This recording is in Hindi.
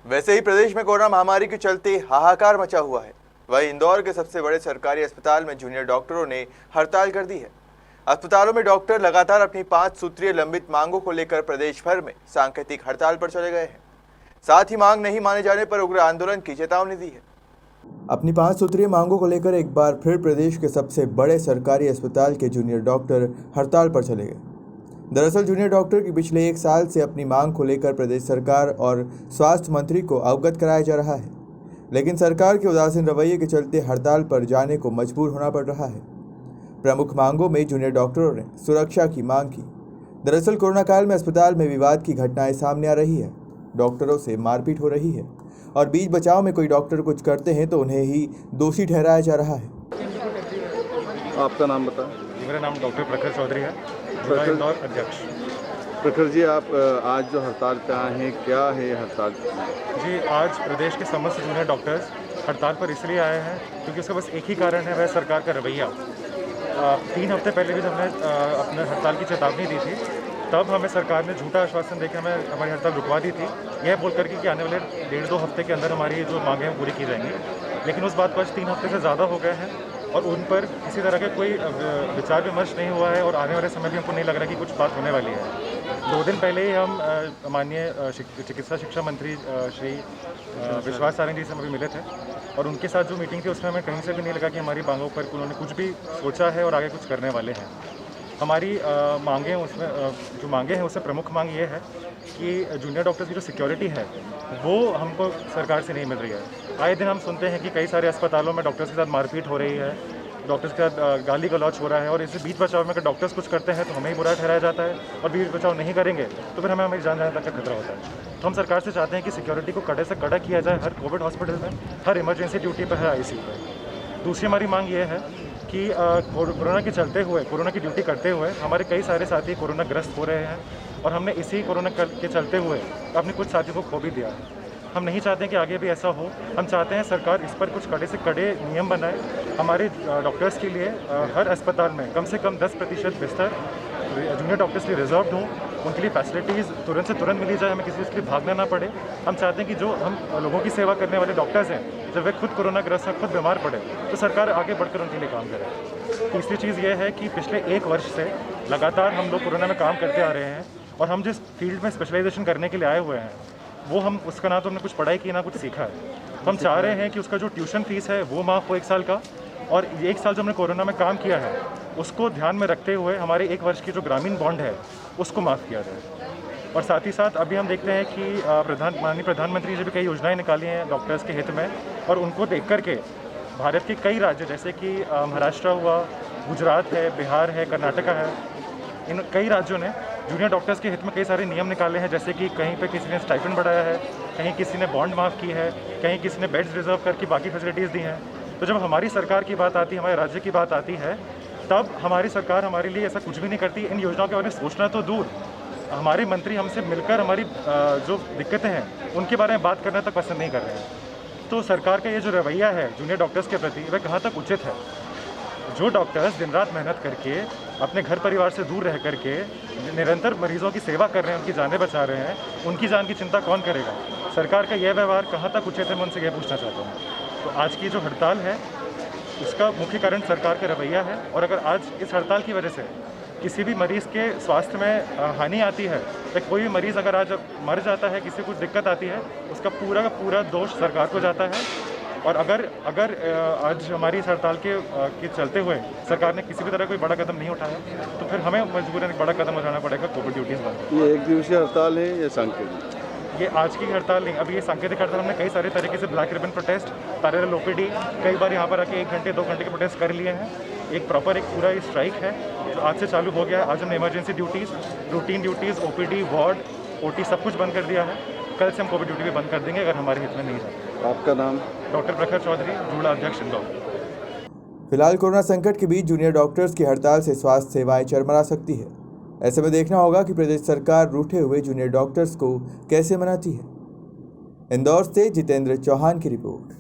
वैसे ही प्रदेश में कोरोना महामारी के चलते हाहाकार मचा हुआ है। वहीं इंदौर के सबसे बड़े सरकारी अस्पताल में जूनियर डॉक्टरों ने हड़ताल कर दी है। अस्पतालों में डॉक्टर लगातार अपनी 5 सूत्रीय लंबित मांगों को लेकर प्रदेश भर में सांकेतिक हड़ताल पर चले गए हैं। साथ ही मांग नहीं माने जाने पर उग्र आंदोलन की चेतावनी दी है। अपनी 5 सूत्रीय मांगों को लेकर एक बार फिर प्रदेश के सबसे बड़े सरकारी अस्पताल के जूनियर डॉक्टर हड़ताल पर चले गए। दरअसल जूनियर डॉक्टर की पिछले 1 साल से अपनी मांग को लेकर प्रदेश सरकार और स्वास्थ्य मंत्री को अवगत कराया जा रहा है, लेकिन सरकार के उदासीन रवैये के चलते हड़ताल पर जाने को मजबूर होना पड़ रहा है। प्रमुख मांगों में जूनियर डॉक्टरों ने सुरक्षा की मांग की। दरअसल कोरोना काल में अस्पताल में विवाद की घटनाएं सामने आ रही है। डॉक्टरों से मारपीट हो रही है और बीच बचाव में कोई डॉक्टर कुछ करते हैं तो उन्हें ही दोषी ठहराया जा रहा है। आपका नाम बताएं। मेरा नाम डॉक्टर प्रखर चौधरी है, इंदौर अध्यक्ष। प्रखर जी, आप आज जो हड़ताल पे आए हैं, क्या है हड़ताल? जी, आज प्रदेश के समस्त जूनियर डॉक्टर्स हड़ताल पर इसलिए आए हैं क्योंकि उसका बस एक ही कारण है, वह सरकार का रवैया। 3 हफ्ते पहले भी जब हमने अपने हड़ताल की चेतावनी दी थी, तब हमें सरकार ने झूठा आश्वासन देकर हमें हमारी हड़ताल रुकवा दी थी, यह बोल करके कि आने वाले 1.5-2 हफ्ते के अंदर हमारी जो मांगें हैं पूरी की जाएंगी। लेकिन उस बात को आज 3 हफ्ते से ज़्यादा हो गए हैं और उन पर किसी तरह का कोई विचार विमर्श नहीं हुआ है और आने वाले समय भी हमको नहीं लग रहा कि कुछ बात होने वाली है। 2 दिन पहले ही हम माननीय चिकित्सा शिक्षा मंत्री श्री विश्वास सारंग जी से अभी मिले थे और उनके साथ जो मीटिंग थी उसमें हमें कहीं से भी नहीं लगा कि हमारी मांगों पर उन्होंने कुछ भी सोचा है और आगे कुछ करने वाले हैं। हमारी मांगें उसमें जो मांगे हैं उससे प्रमुख मांग ये है कि जूनियर डॉक्टर्स की जो सिक्योरिटी है वो हमको सरकार से नहीं मिल रही है। आए दिन हम सुनते हैं कि कई सारे अस्पतालों में डॉक्टर्स के साथ मारपीट हो रही है, डॉक्टर्स के साथ गाली गलौच हो रहा है और इसी बीच बचाव में अगर डॉक्टर्स कुछ करते हैं तो हमें ही बुरा ठहराया जाता है और बीच बचाव नहीं करेंगे तो फिर हमें जान जाने तक का खतरा होता है। तो हम सरकार से चाहते हैं कि सिक्योरिटी को कड़े से कड़ा किया जाए हर कोविड हॉस्पिटल में, हर इमरजेंसी ड्यूटी पर, हर ICU पर। दूसरी हमारी मांग ये है कि कोरोना के चलते हुए, कोरोना की ड्यूटी करते हुए हमारे कई सारे साथी कोरोना ग्रस्त हो रहे हैं और हमने इसी कोरोना के चलते हुए अपने कुछ साथियों को खो भी दिया है। हम नहीं चाहते कि आगे भी ऐसा हो। हम चाहते हैं सरकार इस पर कुछ कड़े से कड़े नियम बनाए। हमारे डॉक्टर्स के लिए हर अस्पताल में कम से कम 10% बिस्तर जूनियर डॉक्टर्स के लिए रिजर्व हों, उनके लिए फैसिलिटीज़ तुरंत से तुरंत मिली जाए, हमें किसी चीज़ के लिए भागना ना पड़े। हम चाहते हैं कि जो हम लोगों की सेवा करने वाले डॉक्टर्स हैं, जब वे खुद कोरोना ग्रस्त हैं, खुद बीमार पड़े तो सरकार आगे बढ़कर उनके लिए काम करे। तीसरी चीज़ ये है कि पिछले 1 वर्ष से लगातार हम लोग कोरोना में काम करते आ रहे हैं और हम जिस फील्ड में स्पेशलाइजेशन करने के लिए आए हुए हैं वो हम उसका ना तो हमने कुछ पढ़ाई की ना कुछ सीखा है। हम चाह रहे हैं कि उसका जो ट्यूशन फीस है वो माफ़ हो 1 साल का, और 1 साल जो हमने कोरोना में काम किया है उसको ध्यान में रखते हुए हमारे 1 वर्ष की जो ग्रामीण बॉन्ड है उसको माफ़ किया जाए। और साथ ही साथ अभी हम देखते हैं कि माननीय प्रधानमंत्री जी भी कई योजनाएं निकाली हैं डॉक्टर्स के हित में, और उनको देख करके भारत के कई राज्य जैसे कि महाराष्ट्र हुआ, गुजरात है, बिहार है, कर्नाटका है, इन कई राज्यों ने जूनियर डॉक्टर्स के हित में कई सारे नियम निकाले हैं। जैसे कि कहीं पे किसी ने स्टाइपेंड बढ़ाया है, कहीं किसी ने बॉन्ड माफ़ की है, कहीं किसी ने बेड्स रिजर्व करके बाकी फैसिलिटीज़ दी हैं। तो जब हमारी सरकार की बात आती है, हमारे राज्य की बात आती है, तब हमारी सरकार हमारे लिए ऐसा कुछ भी नहीं करती। इन योजनाओं के बारे में सोचना तो दूर, हमारे मंत्री हमसे मिलकर हमारी जो दिक्कतें हैं उनके बारे में बात करना तक पसंद नहीं कर रहे हैं। तो सरकार का ये जो रवैया है जूनियर डॉक्टर्स के प्रति, वह कहाँ तक उचित है? जो डॉक्टर्स दिन रात मेहनत करके अपने घर परिवार से दूर रह करके निरंतर मरीजों की सेवा कर रहे हैं, उनकी जानें बचा रहे हैं, उनकी जान की चिंता कौन करेगा? सरकार का यह व्यवहार कहाँ तक उचित है, मैं उनसे यह पूछना चाहता हूँ। तो आज की जो हड़ताल है उसका मुख्य कारण सरकार का रवैया है, और अगर आज इस हड़ताल की वजह से किसी भी मरीज़ के स्वास्थ्य में हानि आती है, तो कोई भी मरीज़ अगर आज मर जाता है, किसी को कुछ दिक्कत आती है, उसका पूरा का पूरा दोष सरकार को जाता है। और अगर आज हमारी इस हड़ताल के चलते हुए सरकार ने किसी भी तरह कोई बड़ा कदम नहीं उठाया तो फिर हमें मजबूरन एक बड़ा कदम उठाना पड़ेगा, कोविड ड्यूटीज़ बंद। ये 1 दिवसीय हड़ताल है या सांकेतिक? ये आज की हड़ताल नहीं, अभी ये सांकेतिक हड़ताल। हमने कई सारे तरीके से black ribbon protest, parallel OPD, कई बार यहाँ पर आके 1 घंटे 2 घंटे के प्रोटेस्ट कर लिए हैं। एक पूरा स्ट्राइक है जो आज से चालू हो गया है। आज हमने emergency duties, routine duties, OPD, ward, OT सब कुछ बंद कर दिया है। कल से हम कोविड ड्यूटी भी बंद कर देंगे अगर हमारे हित में नहीं जाए। आपका नाम? डॉक्टर प्रखर चौधरी, जुड़ा अध्यक्ष इंदौर। फिलहाल कोरोना संकट के बीच जूनियर डॉक्टर्स की हड़ताल से स्वास्थ्य सेवाएं चरमरा सकती है। ऐसे में देखना होगा कि प्रदेश सरकार रूठे हुए जूनियर डॉक्टर्स को कैसे मनाती है। इंदौर से जितेंद्र चौहान की रिपोर्ट।